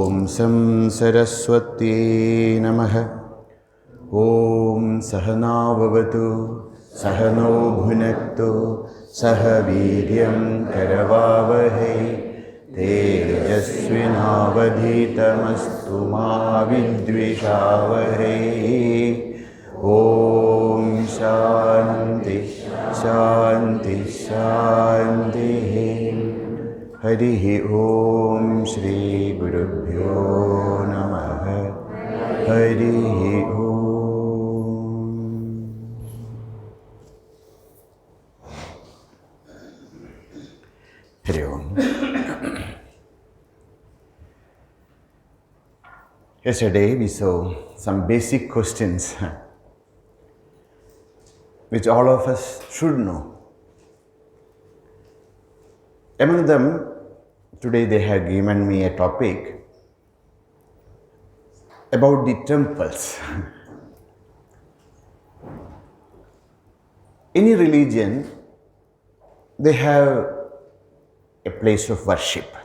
Om Saraswati Namaha. Om Sahana Vavatu Sahano Bhunaktu Sahaviryam Karavavahai Tejasvinavadhitamastu ma vidvishavahai. Om Shanti Shanti Shanti. Harihi Om Shri Gurubhyo Namaha. Harihi Om. Hari Om. Yesterday we saw some basic questions which all of us should know. Among them, today they have given me a topic about the temples. Any religion, they have a place of worship.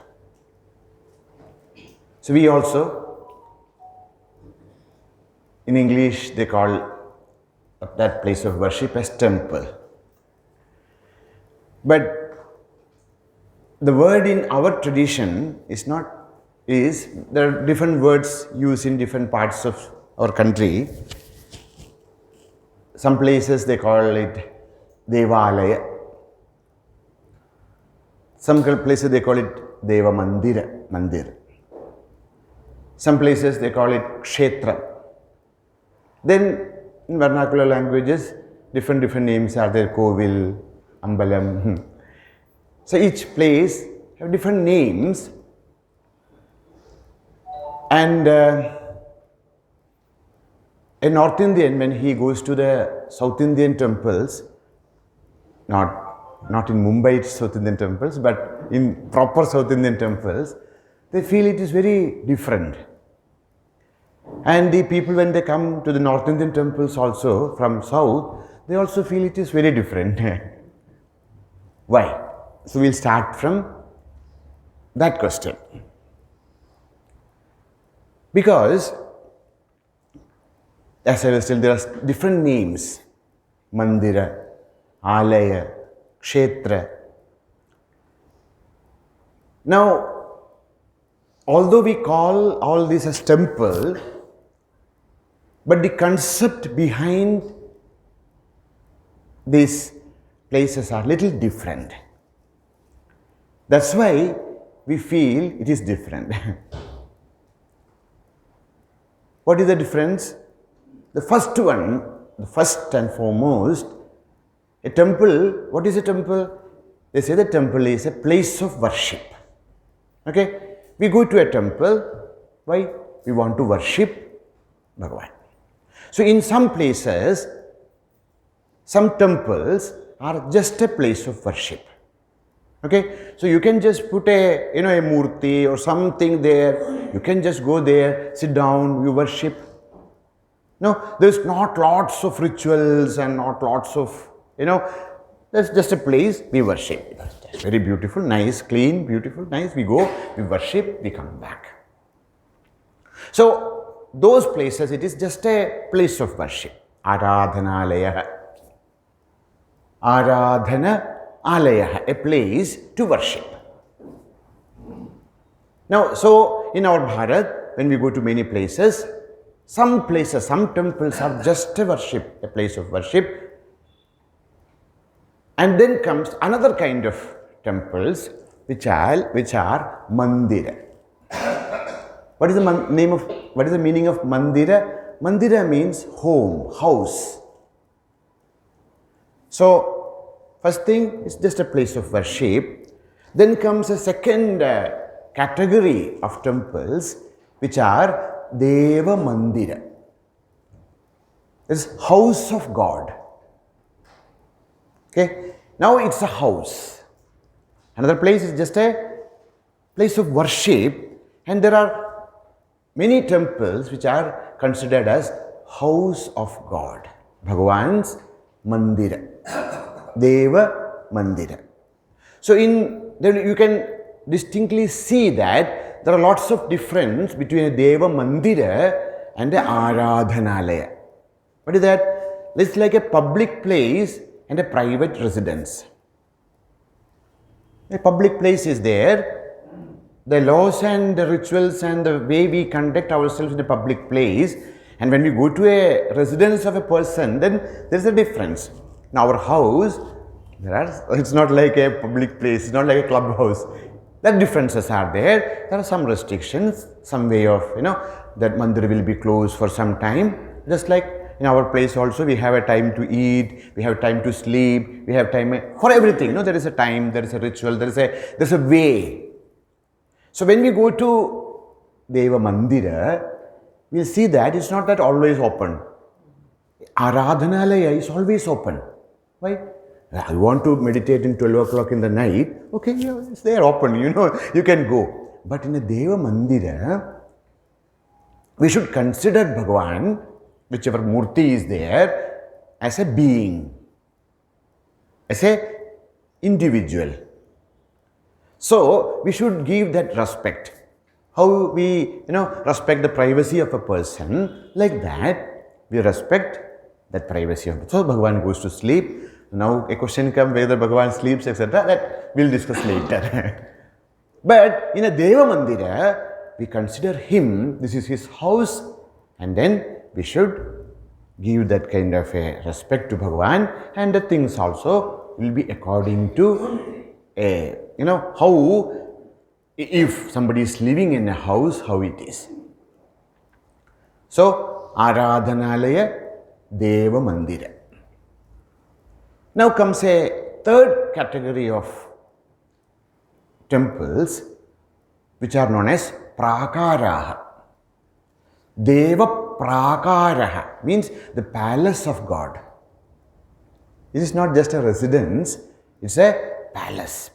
So we also, in English, they call that place of worship as temple. But the word in our tradition there are different words used in different parts of our country. Some places they call it Devalaya. Some places they call it Deva Mandir. Some places they call it Kshetra. Then in vernacular languages, different names are there, Kovil, Ambalam. So each place have different names, and a North Indian, when he goes to the South Indian temples, not in Mumbai South Indian temples, but in proper South Indian temples, they feel it is very different. And the people, when they come to the North Indian temples also from South, they also feel it is very different. Why? So we'll start from that question. Because, as I was telling, there are different names. Mandira, Alaya, Kshetra. Now, although we call all this as temple, but the concept behind these places are little different. That's why we feel it is different. What is the difference? The first one, the first and foremost, a temple, what is a temple? They say the temple is a place of worship. Okay? We go to a temple, why? We want to worship Bhagavan. So in some places, some temples are just a place of worship. Okay, so you can just put a murti or something there. You can just go there, sit down, you worship. No, there's not lots of rituals and not lots of, there's just a place we worship. It's very beautiful, nice, clean, beautiful, nice. We go, we worship, we come back. So those places, it is just a place of worship. Aradhanalaya. Aradhana Alaya, a place to worship. Now, so in our Bharat, when we go to many places, some temples are just a worship, a place of worship. And then comes another kind of temples, which are mandira. What is the meaning of mandira? Mandira means home, house. So, first thing is just a place of worship. Then comes a second category of temples, which are Deva Mandira. It's house of God. Okay, now it's a house. Another place is just a place of worship, and there are many temples which are considered as house of God. Bhagavan's Mandira. Deva Mandira. So then you can distinctly see that there are lots of difference between a Deva Mandira and a Aradhanalaya. What is that? It's like a public place and a private residence. A public place is there. The laws and the rituals and the way we conduct ourselves in a public place, and when we go to a residence of a person, then there is a difference. In our house, it's not like a public place, it's not like a clubhouse. The differences are there. There are some restrictions, some way of, that mandir will be closed for some time. Just like in our place also, we have a time to eat, we have time to sleep, we have time for everything. There is a time, there is a ritual, there is a way. So when we go to Deva Mandira, we'll see that it's not that always open. Aradhanalaya is always open. Why? I want to meditate in 12 o'clock in the night. Okay, it's there open, you can go. But in a Deva Mandira, we should consider Bhagavan, whichever Murti is there, as a being, as a individual. So we should give that respect. How we, respect the privacy of a person, like that, we respect that privacy of a person. So Bhagavan goes to sleep. Now a question comes whether Bhagavan sleeps, etc. That we'll discuss later. But in a Deva Mandira, we consider him, this is his house, and then we should give that kind of a respect to Bhagavan, and the things also will be according to a, how, if somebody is living in a house, how it is. So, Aradhanalaya, Deva Mandira. Now comes a third category of temples, which are known as Prakaraha. Deva Prakaraha means the palace of God. This is not just a residence, it's a palace.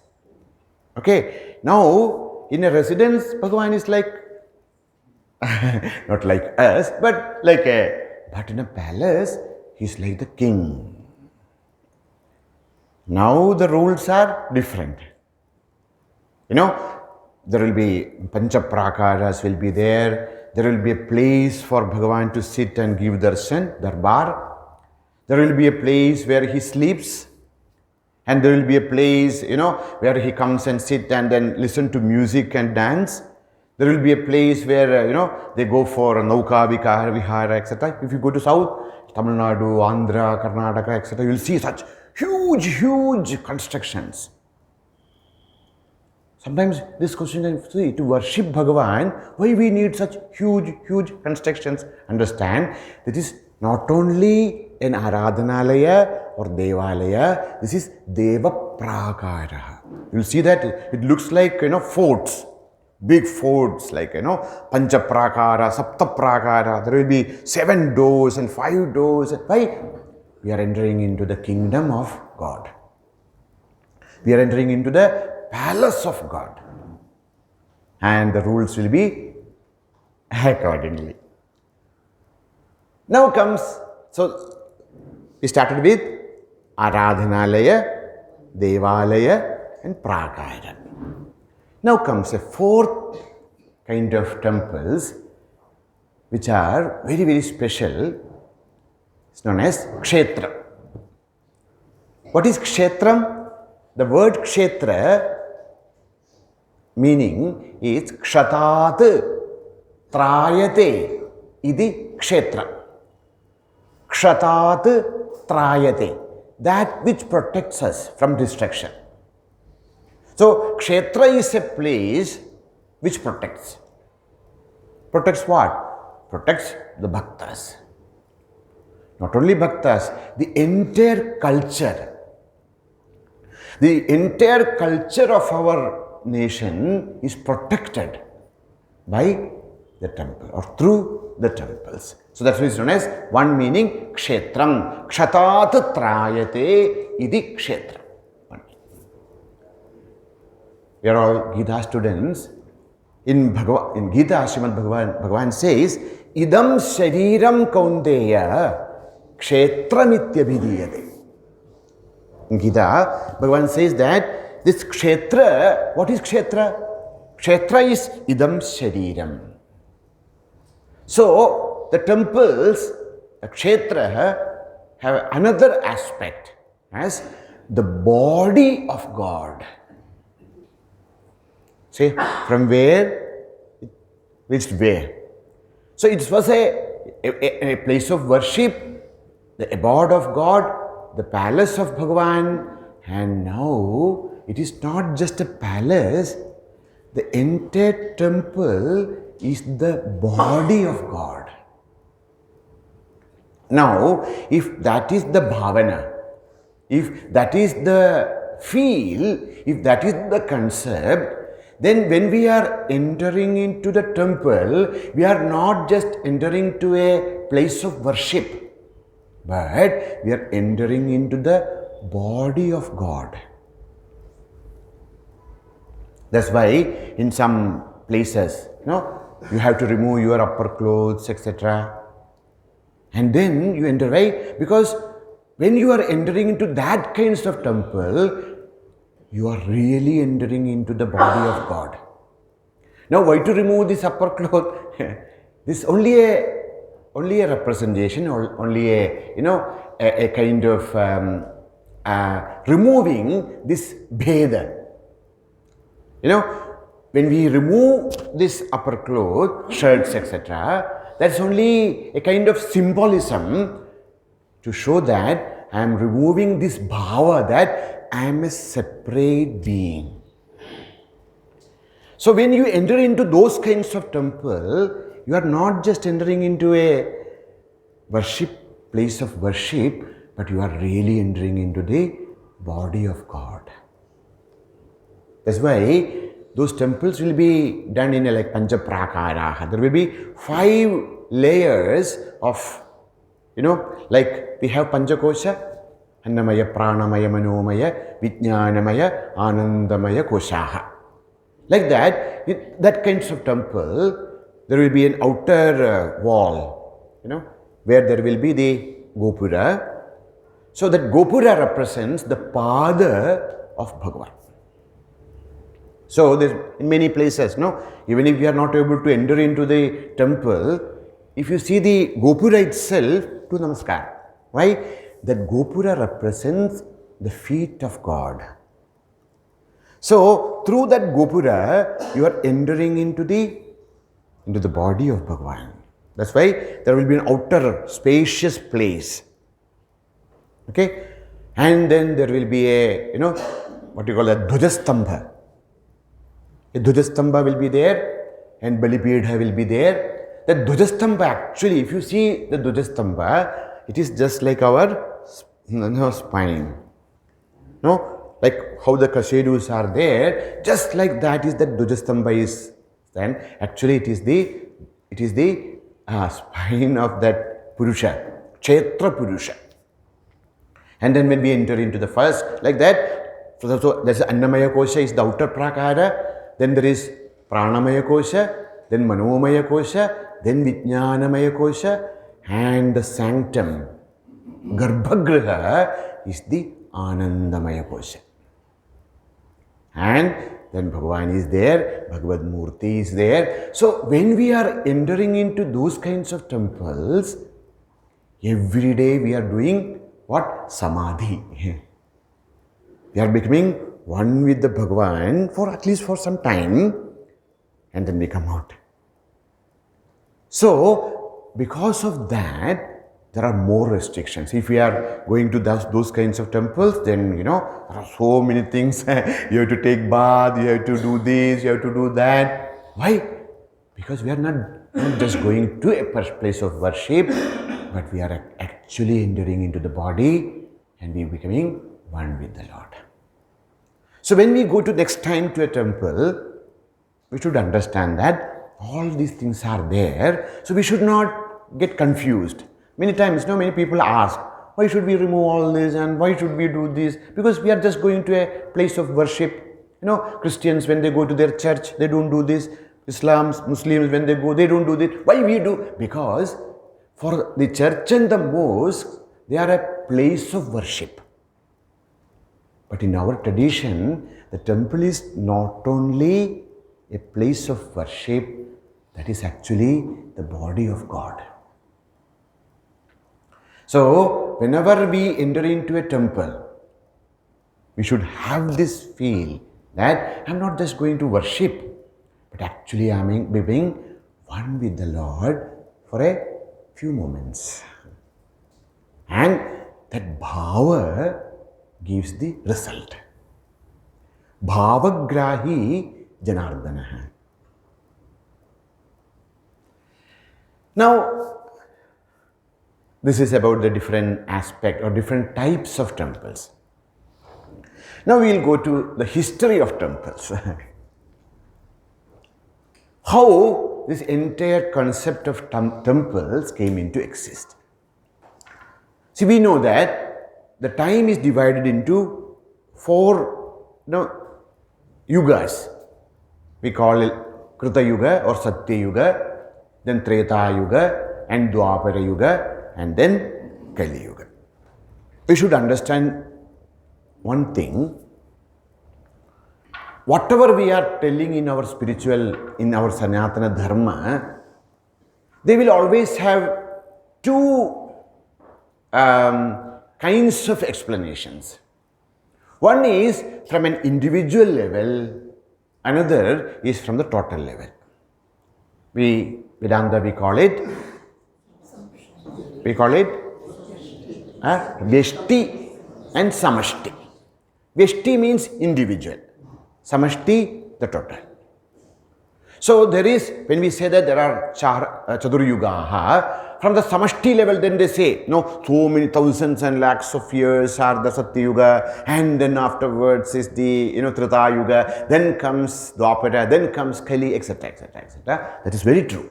Okay, now in a residence, Bhagavan is like, not like us, but but in a palace, he's like the king. Now the rules are different. There will be Panchaprakaras will be there. There will be a place for Bhagavan to sit and give darshan, darbar. There will be a place where he sleeps. And there will be a place, where he comes and sit and then listen to music and dance. There will be a place where, they go for Nauka, Vihara, etc. If you go to South, Tamil Nadu, Andhra, Karnataka, etc., you will see such huge constructions. Sometimes this question is, to worship Bhagavan, why we need such huge constructions? Understand, that is not only an Aradhanalaya or Devalaya, this is Deva Prakara. You will see that it looks like, forts, big forts, like, Pancha Prakara, Sapta Prakara. There will be 7 doors and 5 doors. Why? We are entering into the kingdom of God. We are entering into the palace of God. And the rules will be accordingly. Now comes, so we started with Aradhanalaya, Devalaya and Prakara. Now comes a fourth kind of temples which are very special. It's known as Kshetra. What is Kshetram? The word Kshetra meaning is Kshatat Trayate idi Kshetra. Kshatat Trayate, that which protects us from destruction. So, Kshetra is a place which protects. Protects what? Protects the bhaktas. Not only bhaktas, the entire culture. The entire culture of our nation is protected by the temple or through the temples. So that's why it's known as one meaning Kshetram. Kshatat Trayate idi Kshetra. We are all Gita students. In Gita, Srimad Bhagavan says, Idam Shariram Kaunteya Kshetramityabhidiyate. In Gita, Bhagavan says that this Kshetra, what is Kshetra? Kshetra is idam shariram. So, the temples, the kshetra, have another aspect as the body of God. See, from where it reached where. So, it was a place of worship, the abode of God, the palace of Bhagavan, and now it is not just a palace, the entire temple is the body of God. Now, if that is the bhavana, if that is the feel, if that is the concept, then when we are entering into the temple, we are not just entering to a place of worship, but we are entering into the body of God. That's why in some places, you have to remove your upper clothes, etc. And then you enter, right? Because when you are entering into that kinds of temple, you are really entering into the body of God. Now, why to remove this upper cloth? This is only a representation, or only a kind of removing this bheda. When we remove this upper cloth, shirts, etc., that's only a kind of symbolism to show that I am removing this bhava, that I am a separate being. So when you enter into those kinds of temple, you are not just entering into a worship, place of worship, but you are really entering into the body of God. That's why those temples will be done in a like Pancha Prakaraha. There will be 5 layers of, like we have Panchakosha, Annamaya, Pranamaya, Manomaya, Vijnanamaya, Anandamaya Koshaha. Like that, that kinds of temple, there will be an outer wall, where there will be the Gopura. So that Gopura represents the Pada of Bhagavan. So, in many places, even if you are not able to enter into the temple, if you see the Gopura itself, do Namaskar. Why? That Gopura represents the feet of God. So, through that Gopura, you are entering into the body of Bhagavan. That's why there will be an outer spacious place. Okay? And then there will be a, what you call a Dhvajastambha. A Dhvajastambha will be there and Balipidha will be there. The Dhvajastambha, actually, if you see the Dhvajastambha, it is just like our spine. Like how the Kashedus are there, just like that is that Dhvajastambha is. Then actually it is the spine of that Purusha, Kshetra Purusha. And then when we enter into the first, like that, so there's Annamaya Kosha is the outer Prakara. Then there is Pranamaya Kosha, then Manomaya Kosha, then Vijnanamaya Kosha, and the sanctum, Garbhagriha, is the Anandamaya Kosha. And then Bhagavan is there, Bhagavad Murti is there. So when we are entering into those kinds of temples, every day we are doing what? Samadhi. We are becoming one with the Bhagavan for at least for some time, and then we come out. So, because of that, there are more restrictions. If we are going to those kinds of temples, then there are so many things. You have to take bath, you have to do this, you have to do that. Why? Because we are not just going to a place of worship, but we are actually entering into the body and we are becoming one with the Lord. So when we go to next time to a temple, we should understand that all these things are there. So we should not get confused. Many times, many people ask, why should we remove all this and why should we do this? Because we are just going to a place of worship. Christians, when they go to their church, they don't do this. Muslims, when they go, they don't do this. Why we do? Because for the church and the mosque, they are a place of worship. But in our tradition, the temple is not only a place of worship that is actually the body of God. So, whenever we enter into a temple, we should have this feel that I'm not just going to worship, but actually I'm being one with the Lord for a few moments. And that bhava gives the result. Bhavagrahi Janardana. Now, this is about the different aspect or different types of temples. Now we will go to the history of temples. How this entire concept of temples came into exist. See, we know that the time is divided into 4 yugas. We call it Krita Yuga or Satya Yuga, then Treta Yuga and Dwapara Yuga, and then Kali Yuga. We should understand one thing. Whatever we are telling in our spiritual, in our Sanatana Dharma, they will always have 2 kinds of explanations. One is from an individual level, another is from the total level. Vedanta, we call it Vyashti and Samashti. Vyashti means individual, Samashti the total. So there is, when we say that there are Chaduryugaha, from the Samashti level, then they say, no, so many thousands and lakhs of years are the Satya Yuga, and then afterwards is the Trita Yuga, then comes Dwapara, then comes Kali, etc., etc., etc. That is very true.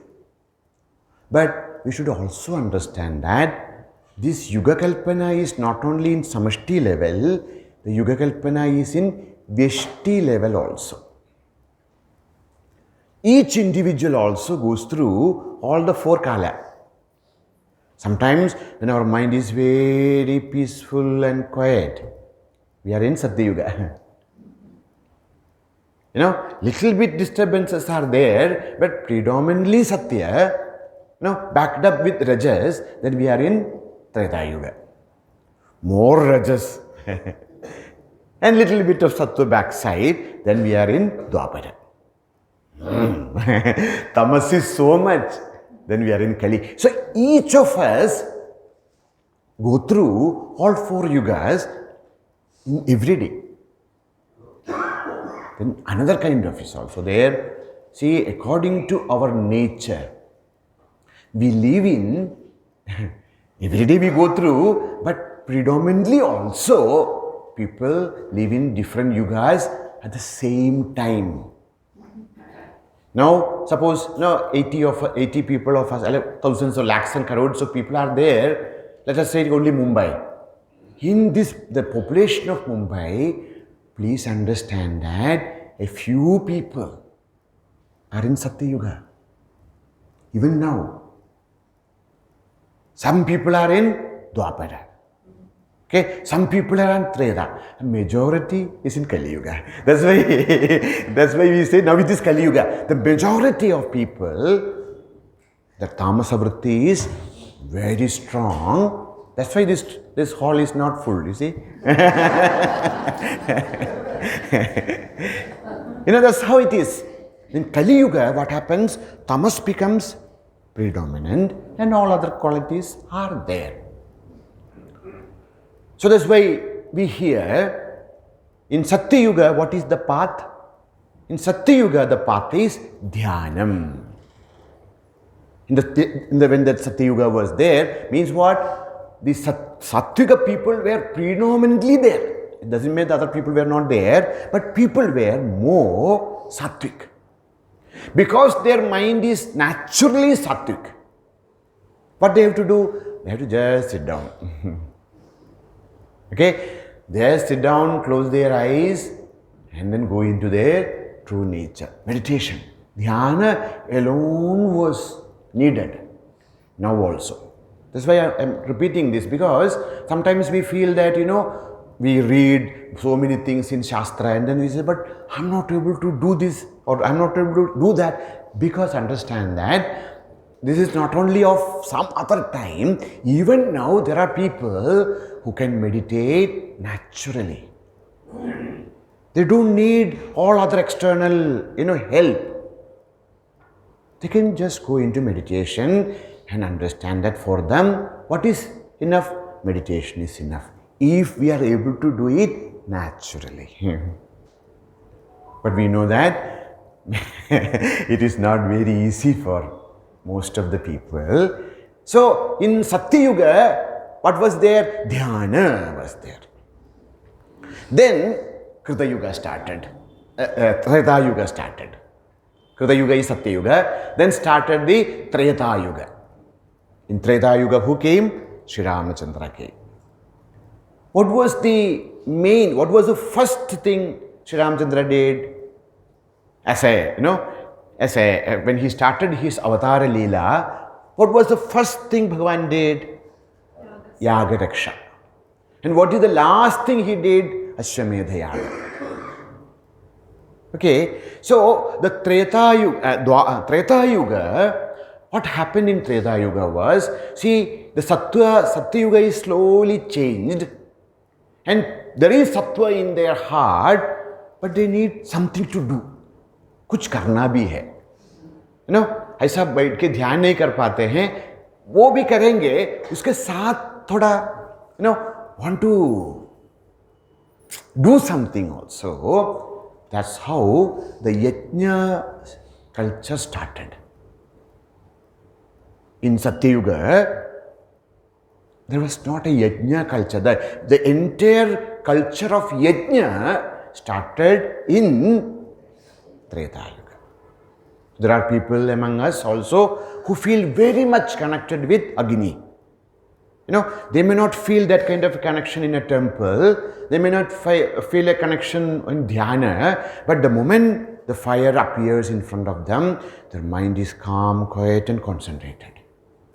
But we should also understand that this Yuga Kalpana is not only in Samashti level, the Yuga Kalpana is in Vyashti level also. Each individual also goes through all the 4 kala. Sometimes when our mind is very peaceful and quiet, we are in Satya Yuga. Little bit disturbances are there, but predominantly Satya, backed up with Rajas, then we are in Treta Yuga. More Rajas and little bit of Sattva backside, then we are in Dwapara. Tamas is so much, then we are in Kali. So each of us go through all 4 yugas in every day. Then another kind of is also there. See, according to our nature, we live in, every day we go through, but predominantly also people live in different yugas at the same time. Now, suppose 80 people of us, thousands or lakhs and crores of people are there. Let us say only Mumbai. In this, the population of Mumbai, please understand that a few people are in Satya Yuga. Even now, some people are in Dwapara. Okay, some people are in Treta. A majority is in Kali Yuga. That's why we say now it is Kali Yuga. The majority of people, the Tamasa Vritti is very strong. That's why this hall is not full, you see. That's how it is. In Kali Yuga, what happens? Tamas becomes predominant and all other qualities are there. So that's why we hear in Satya Yuga, what is the path? In Satya Yuga, the path is Dhyanam. When that Satya Yuga was there, means what? The Sattviga people were predominantly there. It doesn't mean the other people were not there, but people were more Sattvic. Because their mind is naturally Sattvic. What they have to do? They have to just sit down. Okay, they sit down, close their eyes, and then go into their true nature. Meditation. Dhyana alone was needed. Now also. That's why I am repeating this, because sometimes we feel that, we read so many things in Shastra and then we say, but I'm not able to do this or I'm not able to do that, because understand that this is not only of some other time, even now there are people who can meditate naturally. They don't need all other external, help. They can just go into meditation and understand that for them, what is enough? Meditation is enough. If we are able to do it naturally. But we know that it is not very easy for most of the people. So in Satyuga, what was there? Dhyana was there. Then Krita Yuga started. Treta Yuga started. Krita Yuga is Satya Yuga. Then started the Treta Yuga. In Treta Yuga, who came? Sri Ramachandra came. What was the first thing Sri Ramachandra did? When he started his Avatara Leela, what was the first thing Bhagavan did? Yaga Raksha. And what is the last thing he did? Ashwamedha Yaga. Okay, so the Treta Yuga, what happened in Treta Yuga was, see, the Satya Yuga is slowly changed, and there is Sattva in their heart, but they need something to do. कुछ करना भी है, ऐसा बैठ के ध्यान नहीं कर पाते हैं, वो भी करेंगे, उसके साथ थोड़ा want to do something also. That's how the yajna culture started. In Satyuga, there was not a yajna culture. The entire culture of yajna started in Treta Yuga. There are people among us also who feel very much connected with Agni. They may not feel that kind of a connection in a temple. They may not feel a connection in dhyana. But the moment the fire appears in front of them, their mind is calm, quiet and concentrated.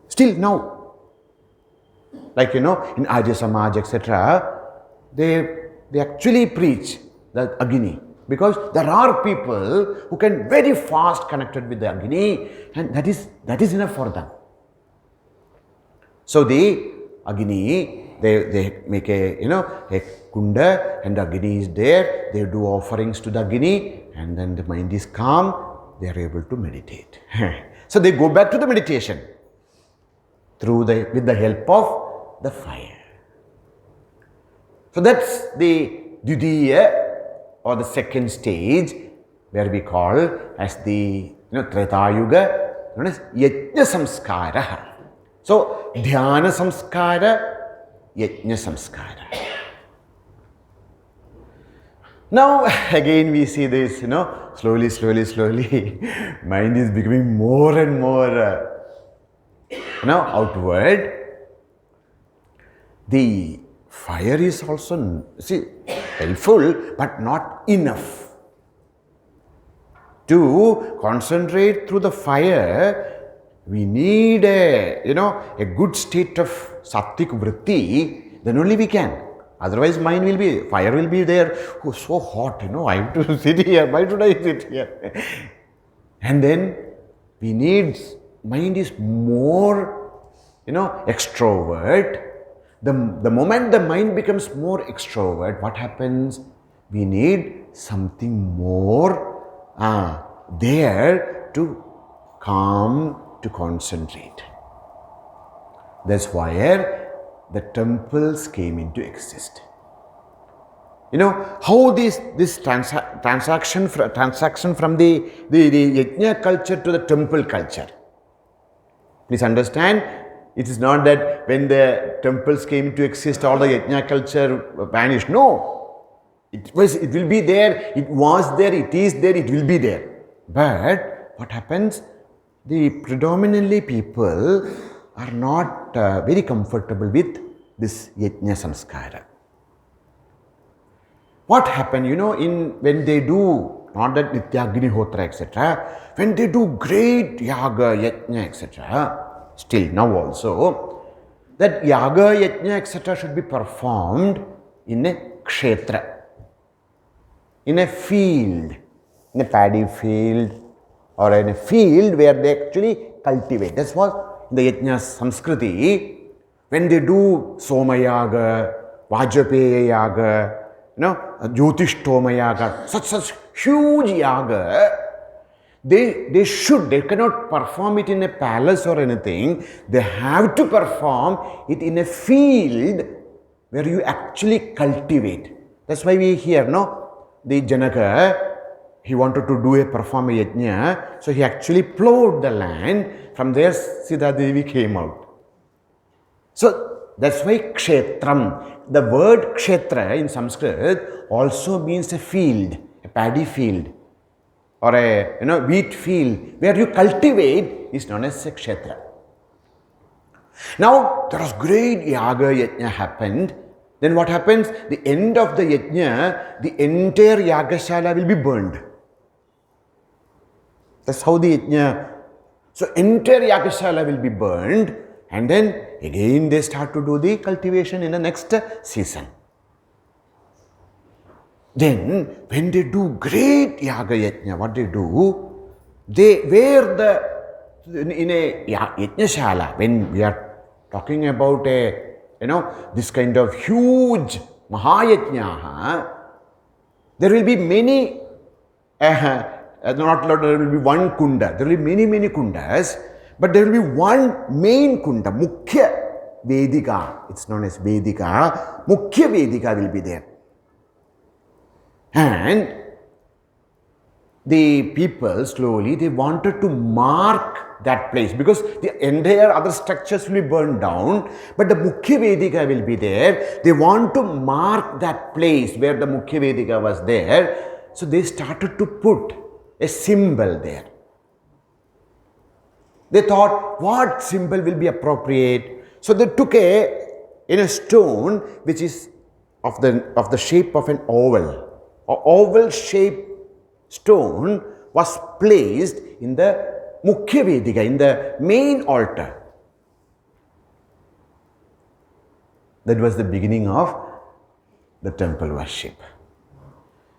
Still now, like in Arya Samaj, etc., they actually preach the Agni. Because there are people who can very fast connected with the Agni, and that is enough for them. So the Agni, they make a kunda, and the Agni is there. They do offerings to the Agni, and then the mind is calm. They are able to meditate. So they go back to the meditation with the help of the fire. So that's the Dvidiya, or the second stage, where we call as the Treta Yuga, known as Yajna Samskara. So, Dhyana Samskara, Yajna Samskara. Now, again we see this, slowly, mind is becoming more and more, outward. The fire is also, helpful, but not enough. To concentrate through the fire, we need a good state of sattvic vritti, then only we can. Otherwise, fire will be there. Oh, so hot, I have to sit here. Why should I sit here? And then we need, mind is more, extrovert. The moment the mind becomes more extrovert, what happens? We need something more there to calm, to concentrate. That's why the temples came into exist. How this transaction from the yajna culture to the temple culture. Please understand. It is not that when the temples came to exist, all the yajna culture vanished. No. It will be there, it was there, it is there, it will be there. But what happens? The predominantly people are not very comfortable with this yajna samskara. What happened, when they do, not that Nityagnihotra, etc., when they do great yaga, yajna, etc., still now also, that yaga, yajna, etc. should be performed in a kshetra, in a field. in a paddy field or in a field where they actually cultivate. That's what in the Yajna Samskriti, when they do Somayaga, Vajapeya Yaga, Jyotishtoma Yaga, such huge yaga, they cannot perform it in a palace or anything. They have to perform it in a field where you actually cultivate. That's why we hear, the Janaka, he wanted to perform a yajna, so he actually plowed the land. From there, Sita Devi came out. So that's why kshetram. The word kshetra in Sanskrit also means a field, a paddy field, or a wheat field where you cultivate is known as a kshetra. Now there was great yaga yajna happened. Then what happens? The end of the yajna, the entire yagashala will be burned. That's how the yajna. So entire yagashala will be burned, and then again they start to do the cultivation in the next season. Then when they do great yaga yajna, what they do? They wear in a yajnashala, when we are talking about this kind of huge mahayajna, there will be many, there will be one kunda, there will be many kundas, but there will be one main kunda, Mukhya Vedika, it's known as Vedika, Mukhya Vedika will be there. And the people slowly, they wanted to mark that place because the entire other structures will be burned down, but the Mukhya Vedika will be there. They want to mark that place where the Mukhya Vedika was there. So they started to put a symbol there. They thought, what symbol will be appropriate? So they took a stone which is of the shape of an oval. An oval shaped stone was placed in the Mukhya Vedika, in the main altar. That was the beginning of the temple worship.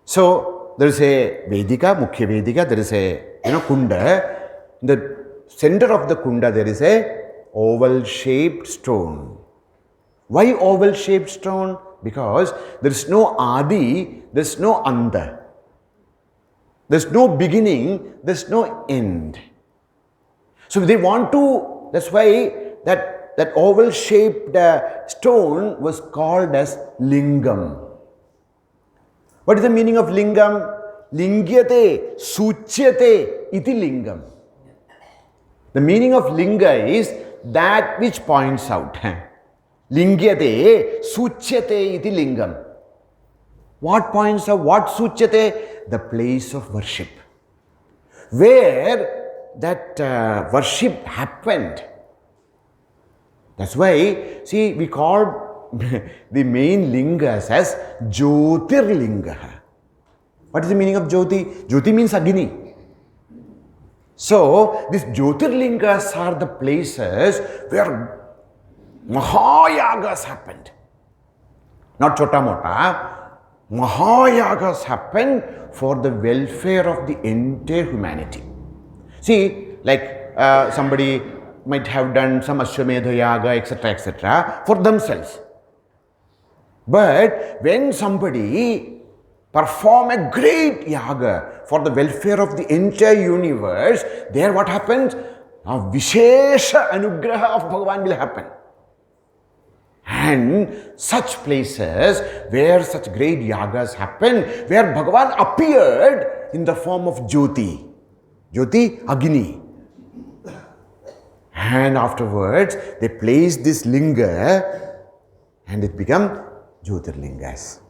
So there is a Vedika, Mukhya Vedika, there is a kunda. In the center of the kunda there is a oval shaped stone. Why oval shaped stone? Because there is no Adi, there is no Anta. There is no beginning, there is no end. So they want to, that's why that oval shaped stone was called as Lingam. What is the meaning of Lingam? Lingyate, Suchyate, iti Lingam. The meaning of Linga is that which points out. Lingyate, Suchyate, iti Lingam. What points out? What Suchyate? The place of worship. Where that worship happened. That's why, see, we call the main lingas as Jyotirlinga. What is the meaning of Jyoti? Jyoti means Agni. So, these Jyotirlingas are the places where Mahayagas happened. Not Chota Mota. Mahayagas happened for the welfare of the entire humanity. See, like somebody might have done some Ashwamedha Yaga, etc., for themselves. But when somebody perform a great yaga for the welfare of the entire universe, there what happens? A Vishesha Anugraha of Bhagavan will happen. And such places where such great yagas happen, where Bhagavan appeared in the form of Jyoti. Jyoti, Agni. And afterwards, they placed this linga and it became Jyotirlingas.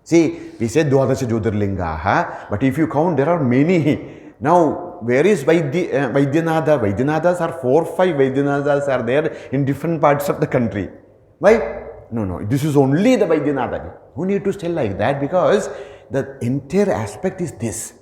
See, we said Dwadasha Jyotirlingaha, but if you count, there are many. Now, where is Vaidyanatha? Vaidyanatha's are 4 or 5 Vaidyanatha's are there in different parts of the country. Why? No, this is only the Vaidyanatha. You need to tell like that because the entire aspect is this.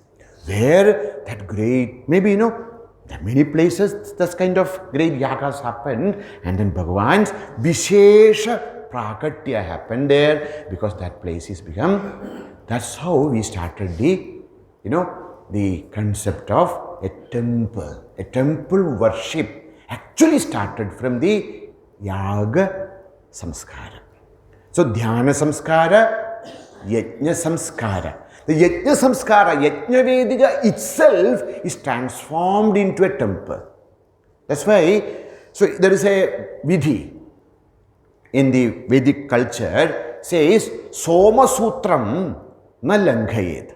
Where that great, maybe there are many places this kind of great yagas happened, and then Bhagavan's Vishesha Prakatya happened there because that place is become That's how we started the concept of a temple. A temple worship actually started from the Yaga Samskara. So, Dhyana Samskara, Yajna Samskara. The Yajna Samskara, Yajna Vedika itself is transformed into a temple. That's why, so there is a Vidhi in the Vedic culture says, Soma Sutram na Langhayed.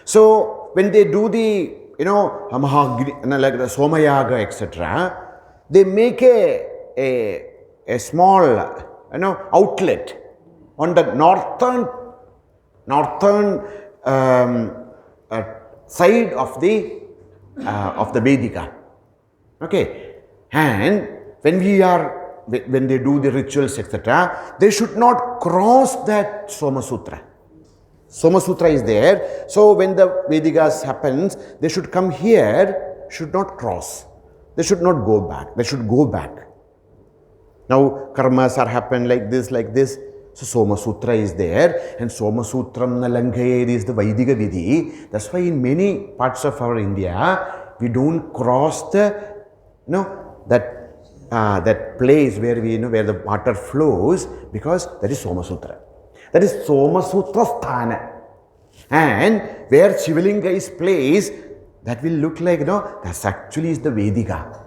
So, when they do the, like the Somayaga, etc., they make a small, outlet on the northern side of the Vedika. Okay, and when they do the rituals, etc., they should not cross that Soma Sutra. Soma Sutra is there. So when the Vedikas happens, they should come here, should not cross. They should not go back. They should go back. Now karmas are happen like this. So Soma Sutra is there, and Soma Sutram Nalangayed is the Vaidika Vidhi. That's why in many parts of our India, we don't cross the that place where where the water flows, because that is Soma Sutra. That is Soma Sutra Sthana. And where Shivalinga is placed, that will look like, that actually is the Vedika.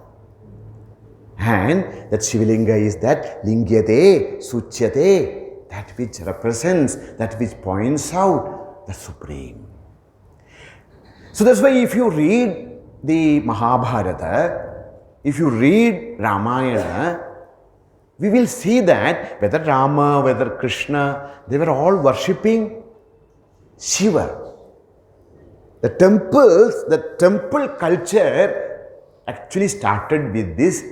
And that Shivalinga is that Lingyate, Suchyate, that which represents, that which points out the Supreme. So that's why if you read the Mahabharata, if you read Ramayana, we will see that whether Rama, whether Krishna, they were all worshipping Shiva. The temples, the temple culture actually started with this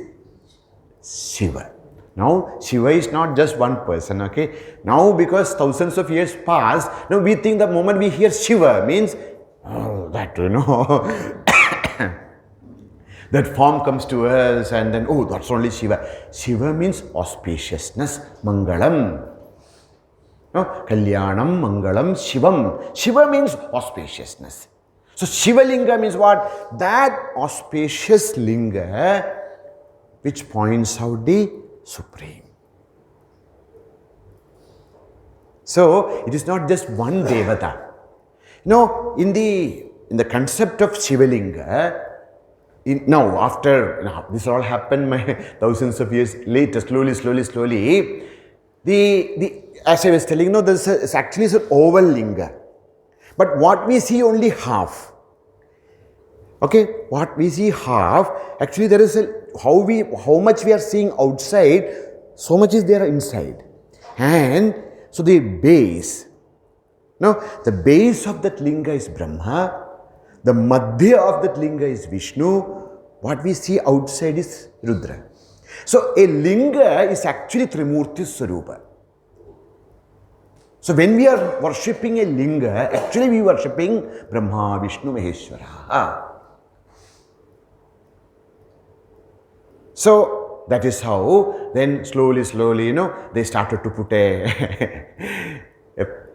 Shiva. Now, Shiva is not just one person, okay? Now, because thousands of years passed, now we think the moment we hear Shiva means, that form comes to us, and then, oh, that's only Shiva. Shiva means auspiciousness, Mangalam. No? Kalyanam, Mangalam, Shivam. Shiva means auspiciousness. So, Shiva Linga means what? That auspicious Linga which points out the Supreme. So, it is not just one Devata. In the concept of Shiva Linga, now, after this all happened thousands of years later, slowly, as I was telling, it's actually an oval linga. But what we see only half. Okay, what we see half, actually there is how much we are seeing outside, so much is there inside. And so the base of that linga is Brahma. The Madhya of that linga is Vishnu. What we see outside is Rudra. So a linga is actually Trimurti Swarupa. So when we are worshipping a linga, actually we are worshipping Brahma, Vishnu, Maheshwara. So that is how then slowly, they started to put a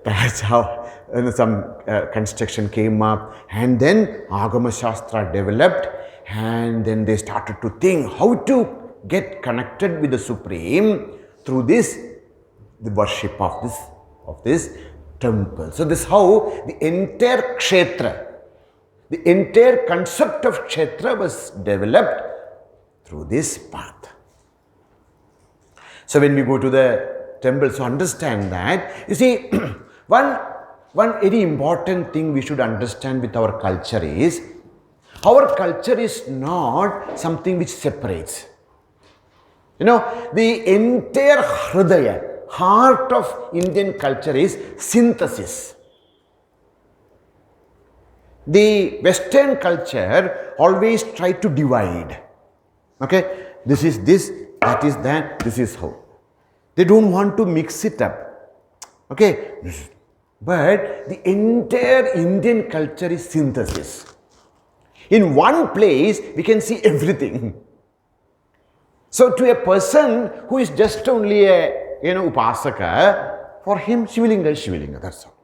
patch out. Some construction came up, and then Agama Shastra developed, and then they started to think how to get connected with the Supreme through the worship of this temple. So this is how the entire Kshetra, the entire concept of Kshetra was developed through this path. So when we go to the temple, so understand that, you see, one very important thing we should understand with our culture is, our culture is not something which separates. The entire Hridaya, heart of Indian culture is synthesis. The Western culture always try to divide. Okay, this is this, that is that, this is how. They don't want to mix it up. Okay, but the entire Indian culture is synthesis. In one place, we can see everything. So to a person who is just only a, Upasaka, for him, Shivalinga is Shivalinga, that's all.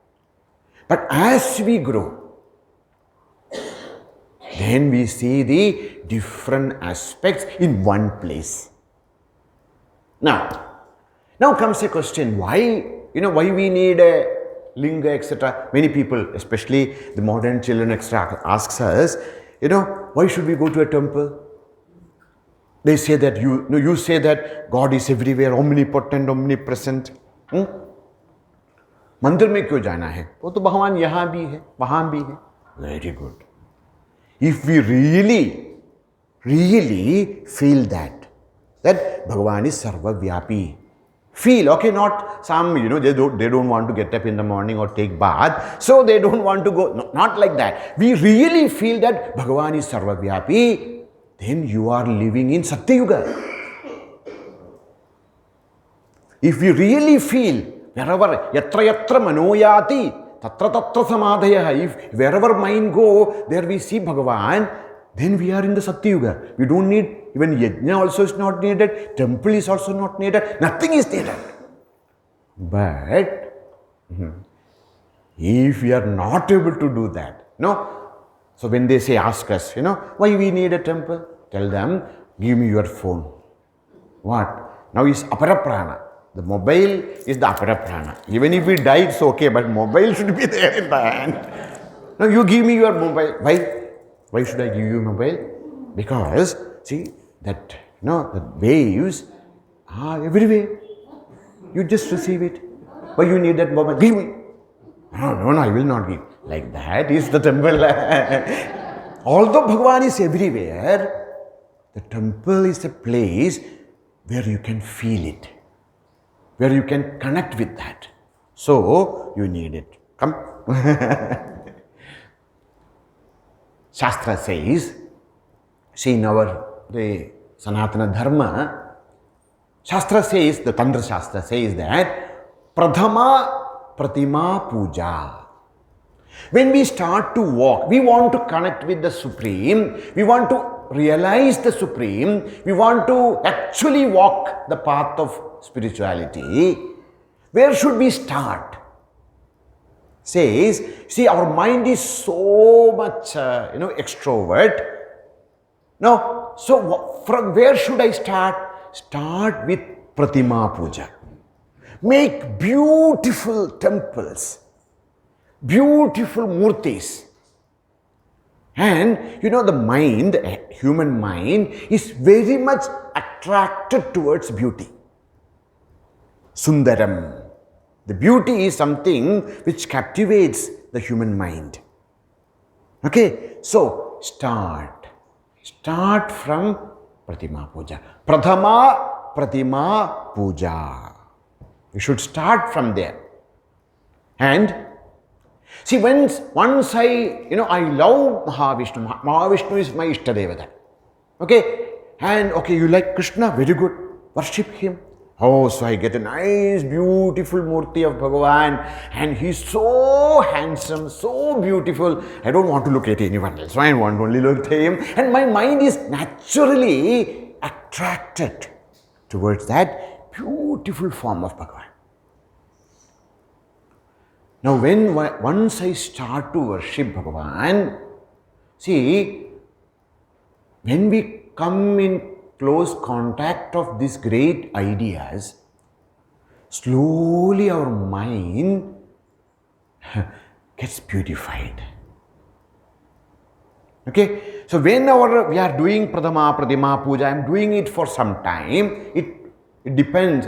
But as we grow, then we see the different aspects in one place. Now comes a question, why we need a linga, etc. Many people, especially the modern children, etc., asks us, why should we go to a temple? They say that you say that God is everywhere, omnipotent, omnipresent. मंदिर में क्यों जाना है? वो तो भगवान यहाँ भी है, वहाँ भी है. Very good. If we really feel that Bhagavan is sarvavyapi, feel, okay, not some, they don't want to get up in the morning or take bath, so they don't want to go, no, not like that. We really feel that Bhagavan is sarvavyapi, then you are living in Satyuga. If we really feel, wherever, yatra manoyati, tatra samadhaya, if wherever mind go, there we see Bhagavan, then we are in the Satyuga. We don't need, even yajna also is not needed, temple is also not needed, nothing is needed. But if we are not able to do that, so when they say, ask us, why we need a temple? Tell them, give me your phone. What? Now is aparaprana. The mobile is the aparaprana. Even if we die, it's okay, but mobile should be there in the hand. Now you give me your mobile. Why? Why should I give you mobile? Because, see, that, the waves are everywhere. You just receive it. Why you need that mobile? Give me. No, I will not give. Like that is the temple. Although Bhagavan is everywhere, the temple is a place where you can feel it, where you can connect with that. So, you need it. Come. Shastra says, see in the Sanatana Dharma, Shastra says, the Tantra Shastra says that Pradhama Pratima Puja. When we start to walk, we want to connect with the Supreme, we want to realize the Supreme, we want to actually walk the path of spirituality. Where should we start? Says, see, our mind is so much, extrovert. Now, so from where should I start? Start with Pratima Puja. Make beautiful temples, beautiful murtis. And, the mind, human mind, is very much attracted towards beauty. Sundaram. The beauty is something which captivates the human mind. Okay, so start from Pratima Puja. Pradhama Pratima Puja. You should start from there. And see, once I love Mahavishnu. Mahavishnu is my Ishtadevata. Okay, and okay, you like Krishna, very good. Worship him. Oh, so I get a nice, beautiful murti of Bhagavan, and he's so handsome, so beautiful. I don't want to look at anyone else. I want only look at him. And my mind is naturally attracted towards that beautiful form of Bhagavan. Now, once I start to worship Bhagavan, see, when we come in close contact of these great ideas, slowly our mind gets beautified. Okay, so whenever we are doing Pradhama Pratima Puja, I am doing it for some time. It depends,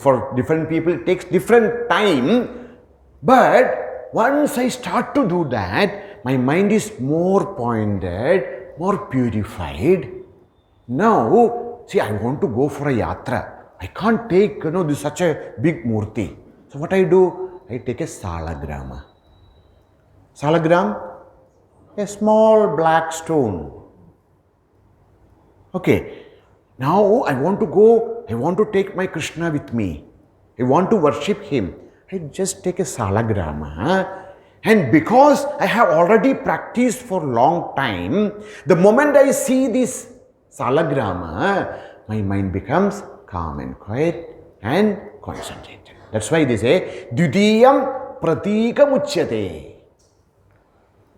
for different people it takes different time. But once I start to do that, my mind is more pointed, more purified. Now, see, I want to go for a yatra. I can't take, this such a big murti. So what I do? I take a salagrama. Salagram? A small black stone. Okay. Now I want to take my Krishna with me. I want to worship him. I just take a salagrama, and because I have already practiced for a long time, the moment I see this salagrama, my mind becomes calm and quiet and concentrated. That's why they say, Dudiyam pratikam uchyate.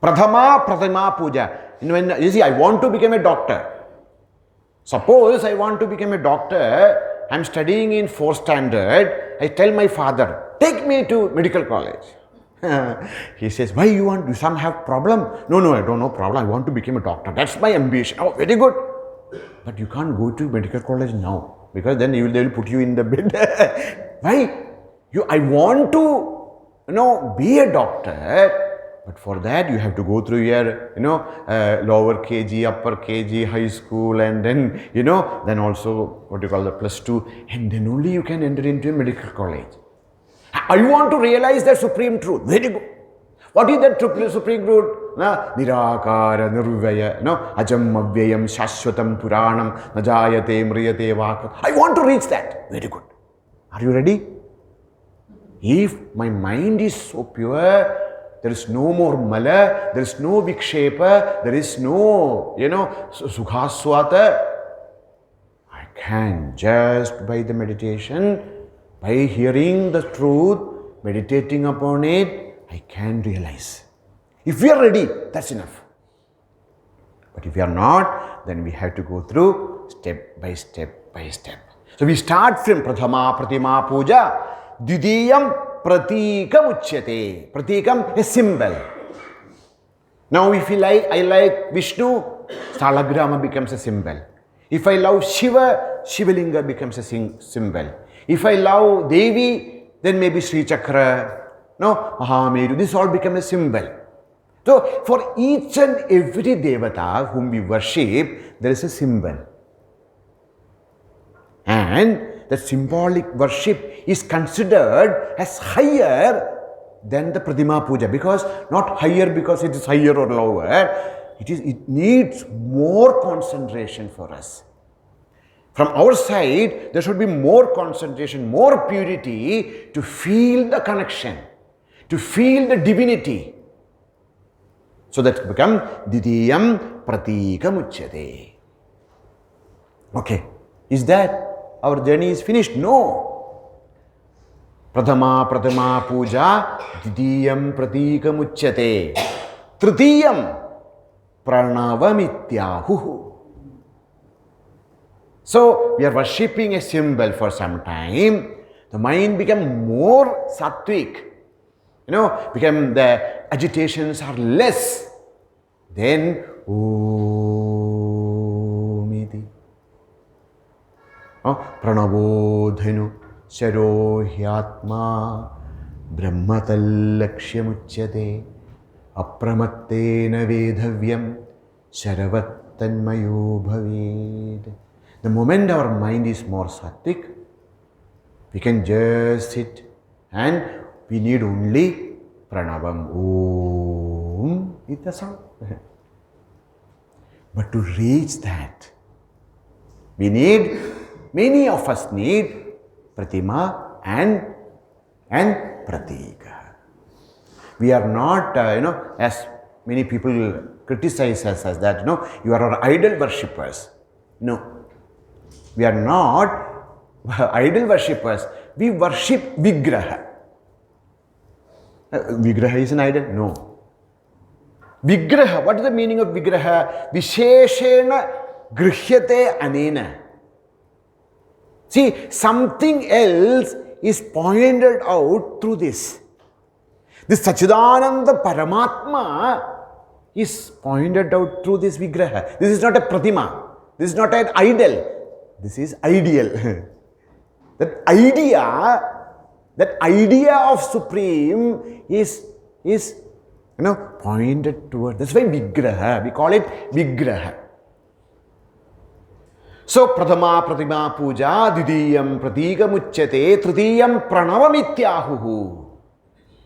Prathama puja. When, you see, I want to become a doctor. Suppose I want to become a doctor, I am studying in 4th standard, I tell my father, take me to medical college. He says, why you want, do some have problem? No, I don't know problem, I want to become a doctor. That's my ambition. Oh, very good. But you can't go to medical college now, because then they will put you in the bed. Why? I want to, be a doctor. But for that, you have to go through your, lower KG, upper KG, high school, and then, then also what you call the +2, and then only you can enter into a medical college. I want to realize that supreme truth. Very good. What is that supreme truth? Nirakara, nirvaya, ajam avyayam, shashwatam puranam, najayate, mriyate, vaka. I want to reach that. Very good. Are you ready? If my mind is so pure, there is no more mala, there is no vikshepa, there is no, sukhaswata. I can just by the meditation, by hearing the truth, meditating upon it, I can realize. If we are ready, that's enough. But if we are not, then we have to go through step by step by step. So we start from Prathama Pratima Puja, Didiyam Pratikam Uchyate. Pratikam, a symbol. Now if I like Vishnu, Salagrama becomes a symbol. If I love Shiva, Shivalinga becomes a symbol. If I love Devi, then maybe Sri Chakra, Mahameru, this all become a symbol. So for each and every Devata whom we worship, there is a symbol. And the symbolic worship is considered as higher than the Pratima Puja, because not higher because it is higher or lower, it needs more concentration for us. From our side, there should be more concentration, more purity to feel the connection, to feel the divinity. So that it becomes Didiyam Pratikam Uchyate. Okay, is that our journey is finished? No. Prathama Puja, Didiyam Pratikam Uchyate. Tritiyam Pranavamityahu. So, we are worshipping a symbol for some time. The mind become more sattvic. Become the agitations are less. Then, Om-iti. Pranabodhanu Sharohyatma Brahmatallakshyamuchyate Apramattena Vedhavyam Sharavattanmayo Bhaved. The moment our mind is more sattvic, we can just sit and we need only pranavam. Om. That's all. But to reach that, many of us need Pratima and Pratika. We are not, as many people criticize us as that, you are our idol worshippers. No. We are not idol worshippers. We worship Vigraha. Vigraha is an idol? No. Vigraha, what is the meaning of Vigraha? Visheshena Grihyate Anena. See, something else is pointed out through this. This Sachidananda Paramatma is pointed out through this Vigraha. This is not a Pratima. This is not an idol. This is ideal. That idea of Supreme is pointed toward. That's why Vigraha. We call it Vigraha. So, Prathama Pratima Puja, Didiyam Pratikam Uchyate, Tritiyam Pranavamityahu.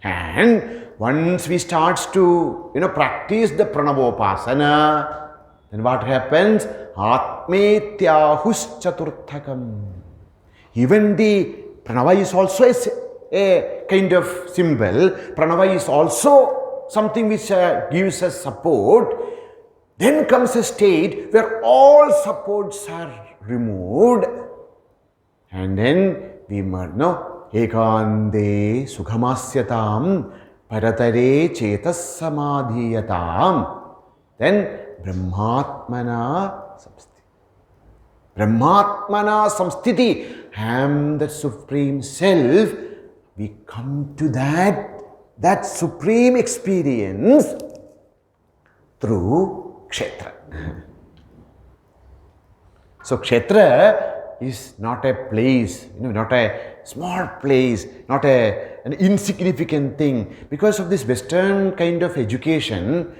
And once we start to, practice the Pranavopasana, then what happens? Atmetyahus Chaturthakam. Even the Pranava is also a kind of symbol. Pranava is also something which gives us support. Then comes a state where all supports are removed, and then we ekande sukhamasyatam paratare chetas samadhiyatam. Then Brahmatmana samstiti. Brahmatmana samstiti. I am the Supreme Self. We come to that supreme experience through Kshetra. So Kshetra is not a place, not a small place, not an insignificant thing. Because of this Western kind of education,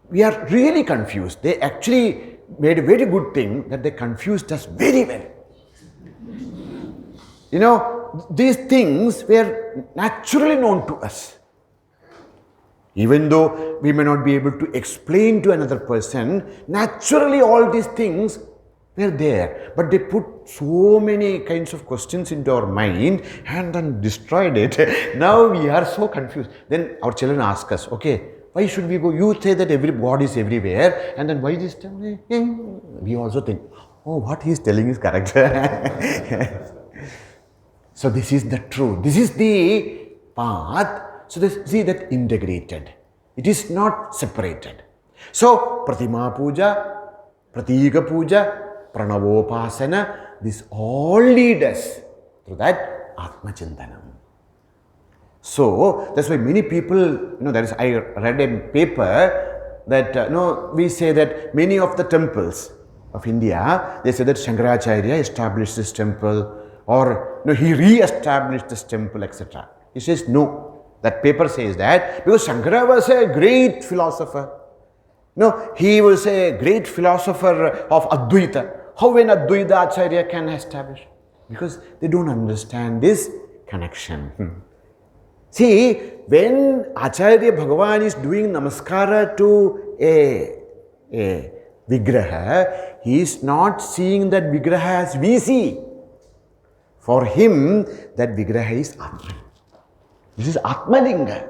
we are really confused. They actually made a very good thing that they confused us very well. These things were naturally known to us. Even though we may not be able to explain to another person, naturally all these things were there. But they put so many kinds of questions into our mind and then destroyed it. Now we are so confused. Then our children ask us, okay, why should we go? You say that every God is everywhere, and then why this time? We also think, oh, what he is telling is correct. So this is the truth. This is the path. So see that integrated. It is not separated. So Pratima Puja, Pratika Puja, Pranavopasana, this all lead us through that Atma Chintanam. So that's why many people, I read a paper that, we say that many of the temples of India, they say that Shankaracharya established this temple, or he re-established this temple, etc. He says no. That paper says that because Sankara was a great philosopher. He was a great philosopher of Advaita. How an Advaita Acharya can establish? Because they don't understand this connection. See, when Acharya Bhagavan is doing namaskara to a vigraha, he is not seeing that vigraha as we see. For him, that vigraha is Atman. This is Atmalinga.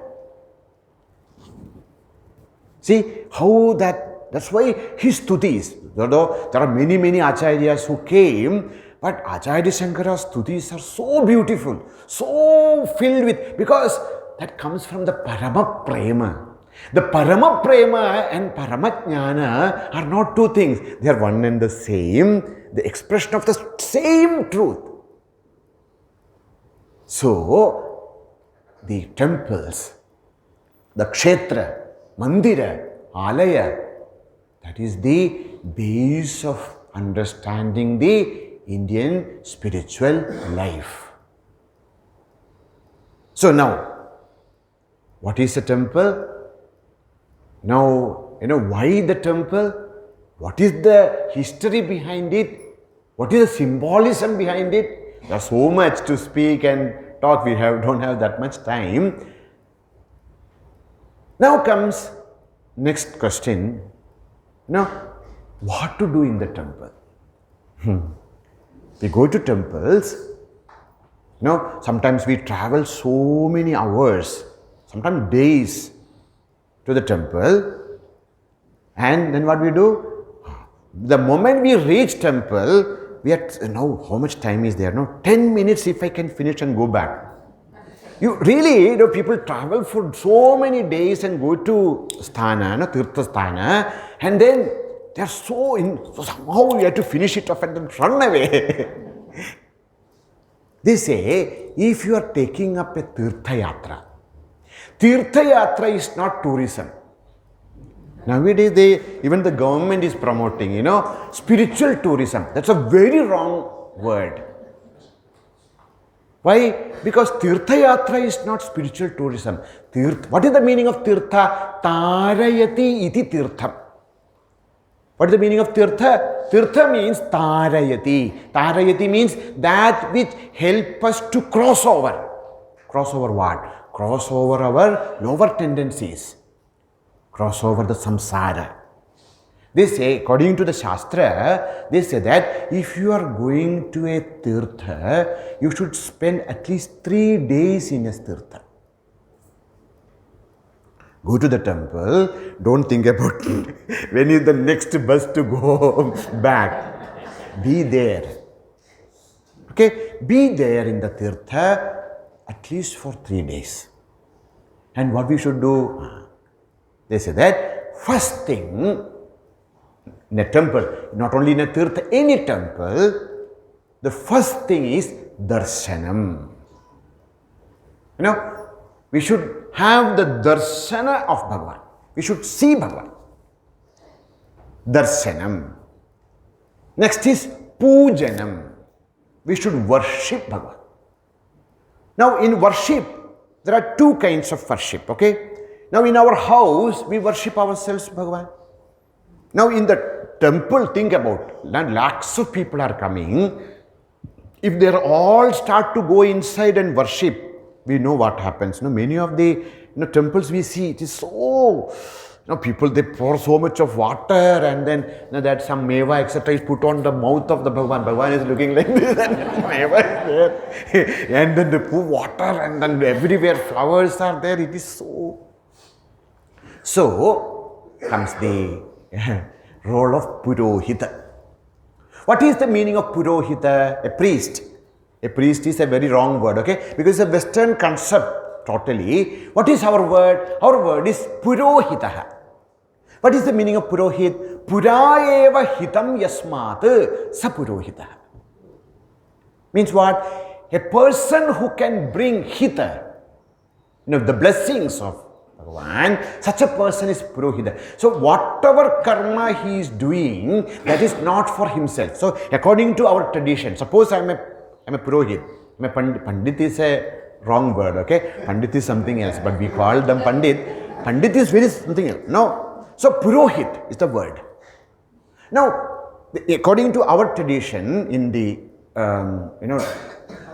See how that's why his stutis, there are many acharyas who came, but Acharya Shankara's stutis are so beautiful, so filled with, because that comes from the Parama Prema. The Parama Prema and Paramatjnana are not two things. They are one and the same, the expression of the same truth. So, the temples, the Kshetra, Mandira, Alaya, that is the base of understanding the Indian spiritual life. So now, what is a temple? Now, why the temple? What is the history behind it? What is the symbolism behind it? There is so much to speak and talk. We don't have that much time. Now comes next question. What to do in the temple? We go to temples. Sometimes we travel so many hours, sometimes days to the temple. And then what we do? The moment we reach temple, we are, how much time is there? 10 minutes if I can finish and go back. You really, people travel for so many days and go to Sthana, Tirtha Sthana, and then they are so somehow you have to finish it off and then run away. They say, if you are taking up a Tirtha Yatra is not tourism. Nowadays, even the government is promoting, spiritual tourism. That's a very wrong word. Why? Because Tirtha Yatra is not spiritual tourism. What is the meaning of Tirtha? Tarayati iti Tirtham. What is the meaning of Tirtha? Tirtha means Tarayati. Tarayati means that which helps us to cross over. Cross over what? Cross over our lower tendencies. Cross over the samsara. They say, according to the Shastra, they say that if you are going to a tirtha, you should spend at least 3 days in a tirtha. Go to the temple, don't think about when is the next bus to go back. Be there. Okay, be there in the tirtha at least for 3 days. And what we should do? They say that first thing in a temple, not only in a tirtha, any temple, the first thing is darshanam. You know, we should have the darshana of Bhagavan. We should see Bhagavan. Darshanam. Next is pujanam. We should worship Bhagavan. Now in worship, there are two kinds of worship, okay? Now in our house, we worship ourselves, Bhagavan. Now in the temple, think about, lakhs of people are coming. If they all start to go inside and worship, we know what happens. Many of the temples we see, it is so, people, they pour so much of water and then that some meva, etc. is put on the mouth of the Bhagavan. Bhagavan is looking like this and meva is there. And then they pour water and then everywhere flowers are there. It is so. So comes the role of Purohita. What is the meaning of Purohita? A priest. A priest is a very wrong word, okay? Because it's a Western concept totally. What is our word? Our word is Purohitaha. What is the meaning of Purohit? Puraeva hitam yasmat sa Purohitaha. Means what? A person who can bring hita, the blessings of Bhagavan, such a person is Purohita. So whatever karma he is doing, that is not for himself. So according to our tradition, suppose I am a Purohit. Pandit is a wrong word, okay? Pandit is something else, but we call them Pandit. Pandit is very something else. No. So Purohit is the word. Now, according to our tradition in the,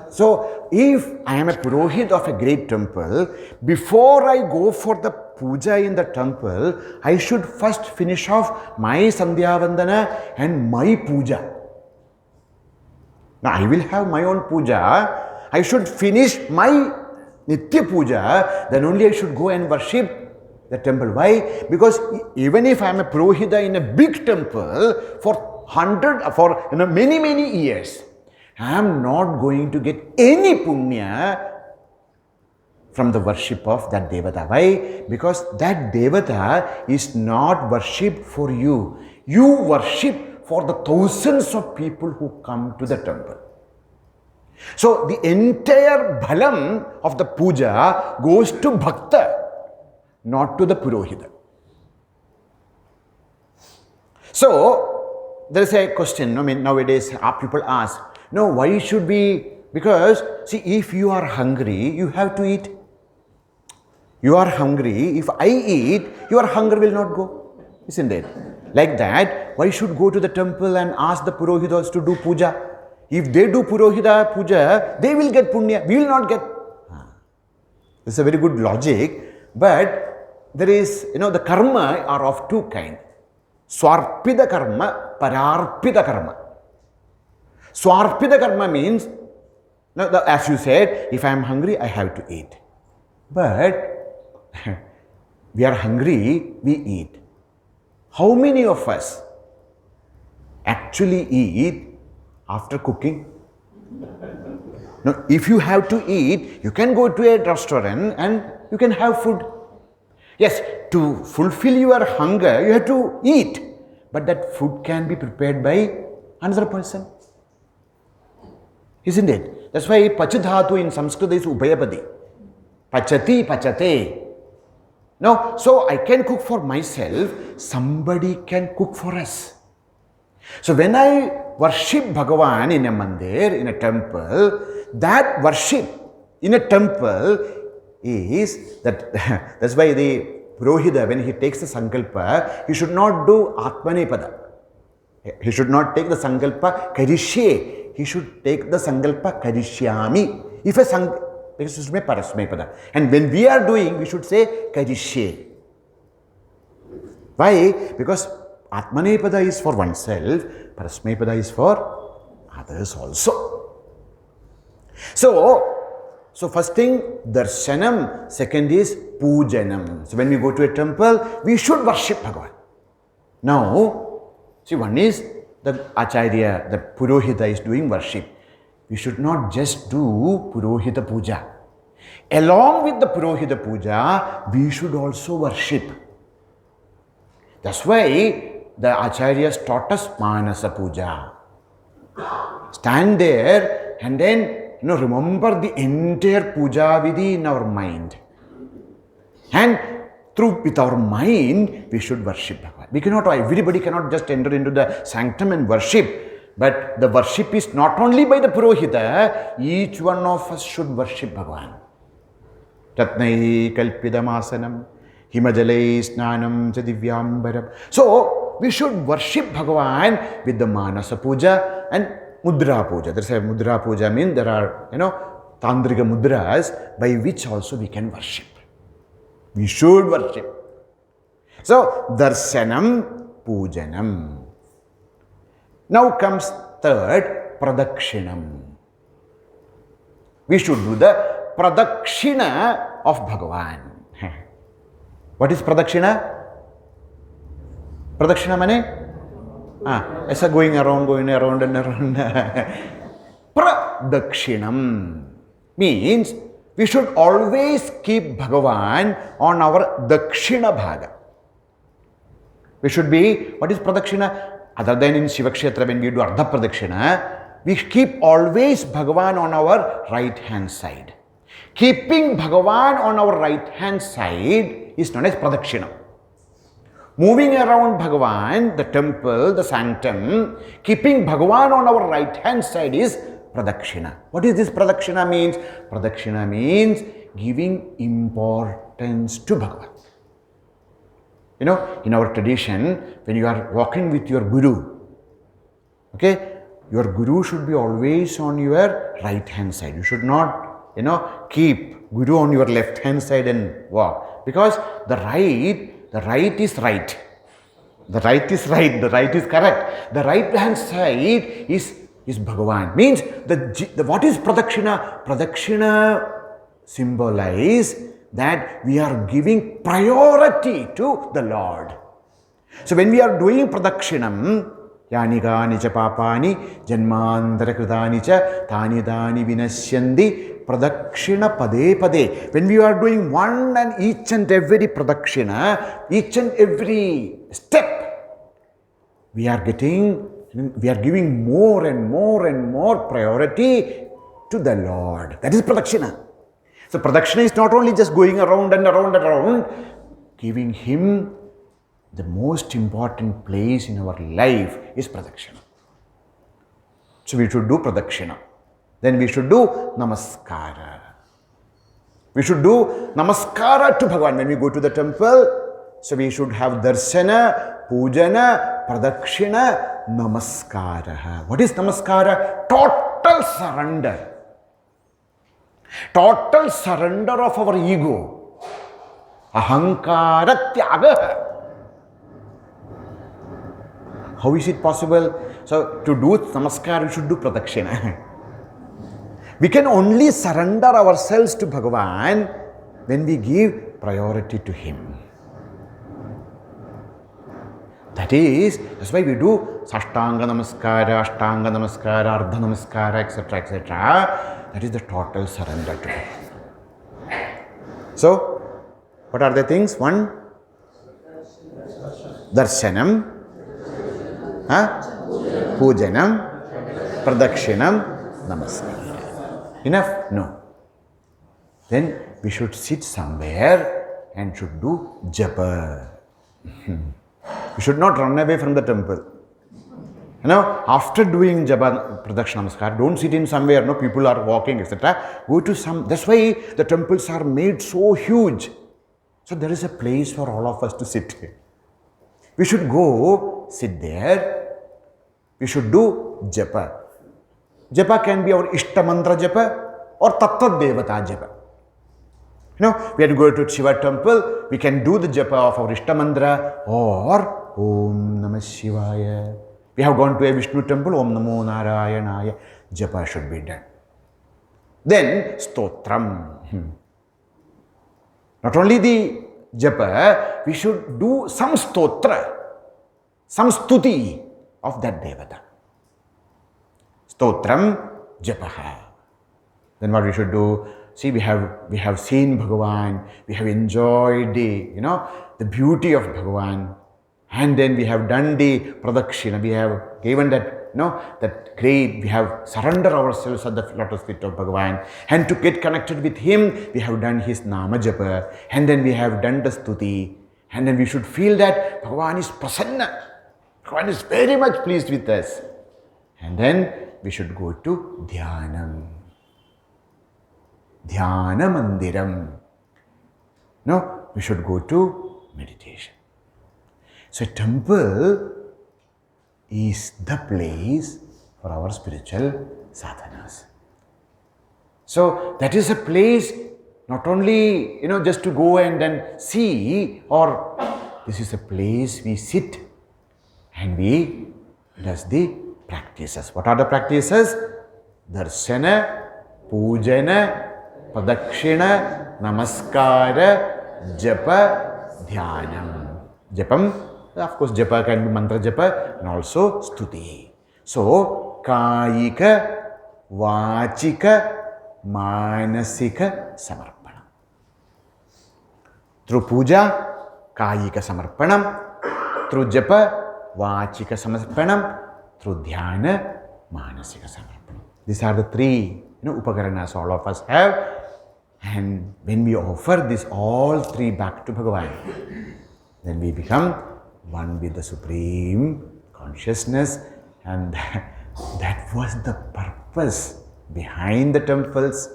so if I am a Purohit of a great temple, before I go for the puja in the temple, I should first finish off my Sandhya Vandana and my puja. Now I will have my own puja. I should finish my Nitya puja, then only I should go and worship the temple. Why? Because even if I am a Purohita in a big temple for many years, I am not going to get any punya from the worship of that Devata. Why? Because that Devata is not worshipped for you. You worship for the thousands of people who come to the temple. So the entire bhalam of the puja goes to Bhakta, not to the Purohita. So there is a question, nowadays people ask, why should we? Because see, if you are hungry, you have to eat. You are hungry, if I eat, your hunger will not go. Isn't it? Like that, why should go to the temple and ask the Purohitas to do puja? If they do Purohita puja, they will get punya, we will not get. It's a very good logic, but there is, the karma are of two kinds. Swarpida karma, pararpida karma. Swarpida karma means, as you said, if I am hungry, I have to eat. But we are hungry, we eat. How many of us actually eat after cooking? Now, if you have to eat, you can go to a restaurant and you can have food. Yes, to fulfill your hunger, you have to eat. But that food can be prepared by another person. Isn't it? That's why Pachadhatu in Sanskrit is Ubhayapadi. Pachati, pachate. Now, so I can cook for myself, somebody can cook for us. So when I worship Bhagavan in a mandir, in a temple, that worship in a temple is that, that's why the Purohita, when he takes the sankalpa, he should not do Atmanepada. He should not take the sankalpa Karishye. He should take the sankalpa Karishyami. If a sankalpa, and when we are doing, we should say Karishye. Why? Because Atmanepada is for oneself, Parasmepada is for others also. So first thing, Darshanam. Second is Pujanam. So when we go to a temple, we should worship Bhagavan. Now, see, one is the Acharya, the Purohita is doing worship. We should not just do Purohita puja. Along with the Purohita Puja, we should also worship. That's why the Acharyas taught us Manasa Puja. Stand there and then remember the entire Puja Vidhi in our mind. And with our mind, we should worship Bhagavan. Everybody cannot just enter into the sanctum and worship. But the worship is not only by the Purohita, each one of us should worship Bhagavan. Ratnai kalpidamasanam, himajalai snanam chadivyambaram. So, we should worship Bhagavan with the Manasa Puja and Mudra Puja. There's a Mudra Puja means there are, Tandrika Mudras by which also we can worship. We should worship. So, Darsanam, Pujanam. Now comes third, Pradakshinam. We should do the Pradakshina of Bhagavan. What is Pradakshina? Pradakshina means? As a going around and around. Pradakshinam means we should always keep Bhagavan on our Dakshina Bhaga. We should be, what is Pradakshina? Other than in Shiva Kshetra when we do Ardha Pradakshina, we keep always Bhagavan on our right hand side. Keeping Bhagavan on our right hand side is known as Pradakshina. Moving around Bhagavan, the temple, the sanctum, keeping Bhagavan on our right hand side is Pradakshina. What is this Pradakshina means? Pradakshina means giving importance to Bhagavan. In our tradition, when you are walking with your Guru, your Guru should be always on your right hand side. You should not, keep Guru on your left hand side and walk. Because the right is right. The right is right. The right is correct. The right hand side is Bhagavan. Means, what is Pradakshina? Pradakshina symbolize that we are giving priority to the Lord. So when we are doing Pradakshinam, Yani nicha papani janmantara kritani cha tani dani vinashyandi Pradakshina pade pade. When we are doing one and each and every Pradakshina, each and every step, we are giving more and more and more priority to the Lord. That is Pradakshina. So Pradakshina is not only just going around and around and around, giving Him the most important place in our life is Pradakshina. So we should do Pradakshina. Then we should do Namaskara. We should do Namaskara to Bhagavan when we go to the temple. So we should have Darsana, Pujana, Pradakshina, Namaskara. What is Namaskara? Total surrender. Total surrender of our ego. Ahankara Tyaga. How is it possible? So, to do Namaskar, we should do Pradakshina. We can only surrender ourselves to Bhagavan when we give priority to Him. That's why we do Sashtanga Namaskara, Ashtanga Namaskara, Ardha Namaskara, etc., etc. That is the total surrender to Him. So, what are the things? One, Darshanam, Pujanam, Pradakshinam, Namaskara. Enough? No. Then we should sit somewhere and should do japa. We should not run away from the temple. After doing japa, Pradakshina Namaskar, don't sit in somewhere, people are walking, etc. Go to some, that's why the temples are made so huge. So there is a place for all of us to sit. We should go, sit there. We should do japa. Japa can be our Ishta Mantra japa or Tattva Devata japa. We have to go to Shiva temple, we can do the japa of our Ishta Mantra or Om Namah Shivaya. We have gone to a Vishnu temple, Om Namo Narayanaya, japa should be done. Then Stotram. Not only the japa, we should do some stotra, some stuti of that devata. Stotram japaha. Then what we should do? See, we have seen Bhagavan, we have enjoyed the beauty of Bhagavan, and then we have done the pradakshina, we have given that, that great, we have surrendered ourselves at the lotus feet of Bhagavan, and to get connected with him, we have done his nama japa, and then we have done the stuti, and then we should feel that Bhagavan is prasanna, Bhagavan is very much pleased with us. And then we should go to dhyanam. Dhyana mandiram. No, we should go to meditation. So a temple is the place for our spiritual sadhanas. So that is a place not only, just to go and then see, or this is a place we sit and we does the practices. What are the practices? Darshana, Pujana, Pradakshina, Namaskara, Japa, Dhyanam. Japam, of course, Japa can be mantra Japa and also Stuti. So, Kayika, Vachika, Manasika, Samarpana. Through Puja, Kayika Samarpanam. Through Japa, Vachika Samarpanam. Through Dhyana, Manasika Samarpanam. These are the three upakaranas all of us have. And when we offer this all three back to Bhagavan, then we become one with the Supreme Consciousness. And that was the purpose behind the temples.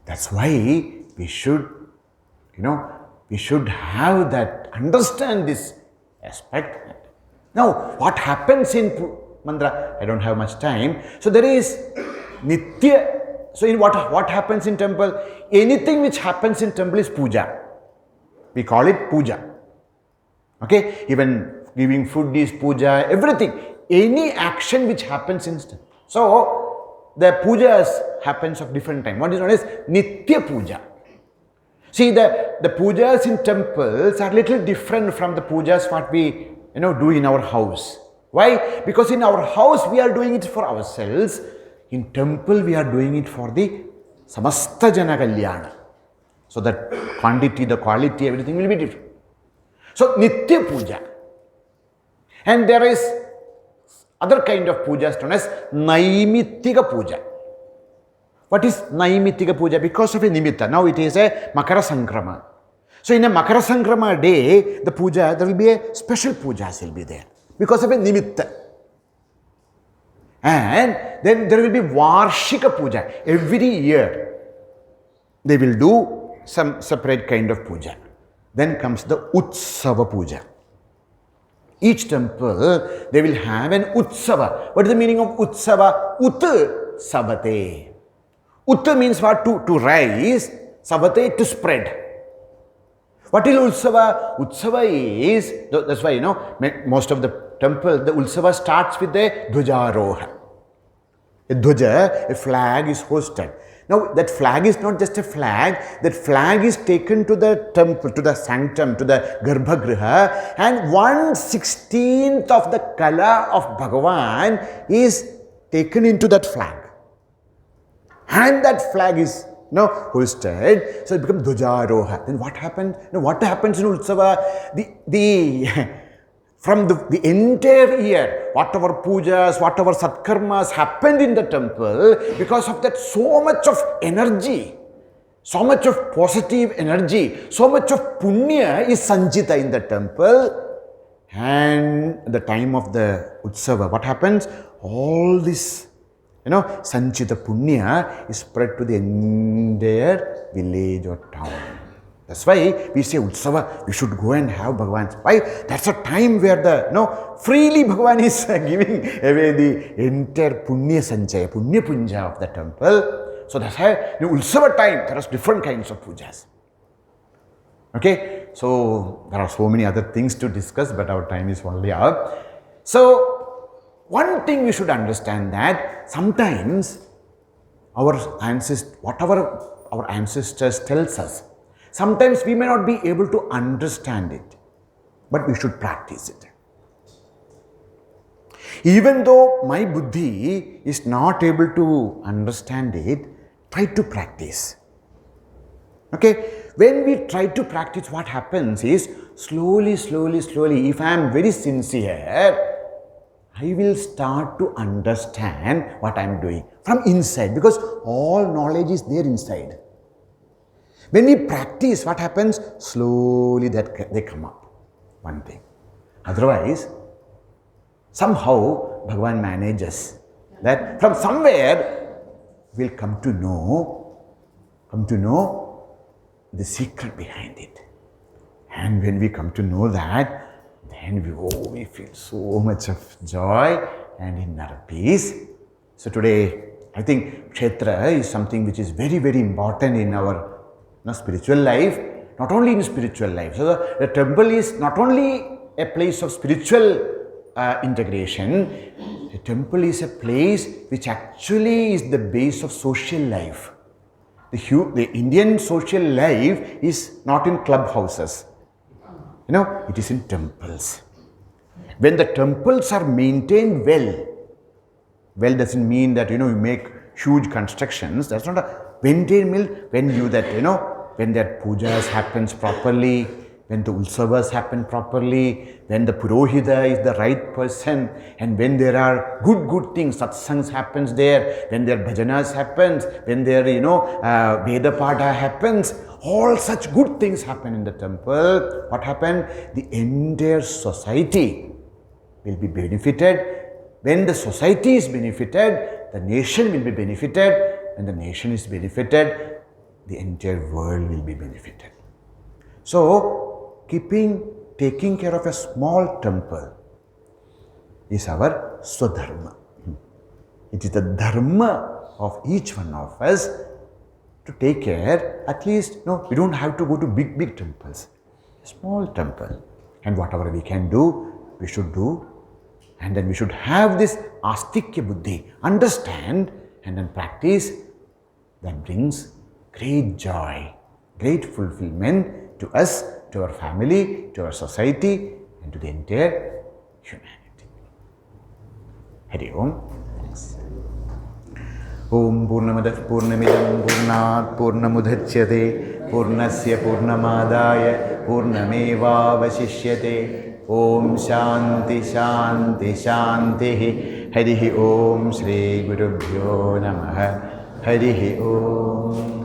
That's why we should, we should have that, understand this aspect. Now, what happens in mantra? I don't have much time. So there is Nitya. So in what happens in temple? Anything which happens in temple is puja. We call it puja. Okay? Even giving food is puja, everything. Any action which happens in temple. So the pujas happens of different time. What is known as Nitya puja. See, the pujas in temples are little different from the pujas what we do in our house. Why? Because in our house we are doing it for ourselves. In temple we are doing it for the samasta jana kalyana. So that quantity, the quality, everything will be different. So nitya puja. And there is other kind of pujas known as naimittika puja. What is naimittika puja? Because of a nimitta. Now it is a Makara Sankrama. So in a Makara Sankrama day, the puja, there will be a special pujas will be there. Because of a nimitta. And then there will be Varshika puja. Every year, they will do some separate kind of puja. Then comes the Utsava puja. Each temple, they will have an Utsava. What is the meaning of Utsava? Ut Savate. Ut means what? To rise. Savate, to spread. What is Utsava? Utsava is, that's why, most of the temple, the Utsava starts with the Dhwajaroha. A Dhwaja, a flag is hosted. Now, that flag is not just a flag, that flag is taken to the temple, to the sanctum, to the Garbhagriha, and 1/16th of the kala of Bhagavan is taken into that flag. And that flag is hosted, so it becomes Dhwajaroha. Then what happened? What happens in Utsava? From the entire year, whatever pujas, whatever satkarmas happened in the temple, because of that, so much of energy, so much of positive energy, so much of punya is sanjita in the temple. And at the time of the Utsava, what happens? All this sanchita punya is spread to the entire village or town. That's why we say Utsava, we should go and have Bhagavan. Why? That's a time where freely Bhagavan is giving away the entire punya sanchaya, punya punja of the temple. So that's why in Utsava time, there are different kinds of pujas. Okay? So there are so many other things to discuss, but our time is only up. So one thing we should understand that sometimes whatever our ancestors tells us, sometimes we may not be able to understand it, but we should practice it. Even though my buddhi is not able to understand it, try to practice. Okay? When we try to practice, what happens is slowly, if I am very sincere, I will start to understand what I am doing from inside, because all knowledge is there inside. When we practice, what happens? Slowly that they come up. One thing. Otherwise, somehow Bhagavan manages that from somewhere we'll come to know the secret behind it. And when we come to know that, then we feel so much of joy and inner peace. So today, I think Kshetra is something which is very, very important in our spiritual life, not only in spiritual life. So the temple is not only a place of spiritual integration, the temple is a place which actually is the base of social life. The Indian social life is not in clubhouses. It is in temples. When the temples are maintained well doesn't mean that, you make huge constructions. That's not a maintained when their pujas happens properly, when the utsavas happen properly, when the purohita is the right person, and when there are good things, satsangs happens there, when their bhajanas happens, when their, Veda Pada happens, all such good things happen in the temple. What happened? The entire society will be benefited. When the society is benefited, the nation will be benefited. When the nation is benefited, the entire world will be benefited. So, taking care of a small temple is our swadharma. It is the dharma of each one of us to take care. At least, we don't have to go to big temples. A small temple. And whatever we can do, we should do. And then we should have this astikya buddhi, understand and then practice. That brings great joy, great fulfillment to us, to our family, to our society, and to the entire humanity. Hari Om. Thanks. Om Purnamadah Purnamidam Purnat Purnamudachyate Purnasya Purnamadaya Purnameva Vasishyate. Om Shanti Shanti Shanti. Hari Om Shri Gurubhyo Namaha. Hari Om.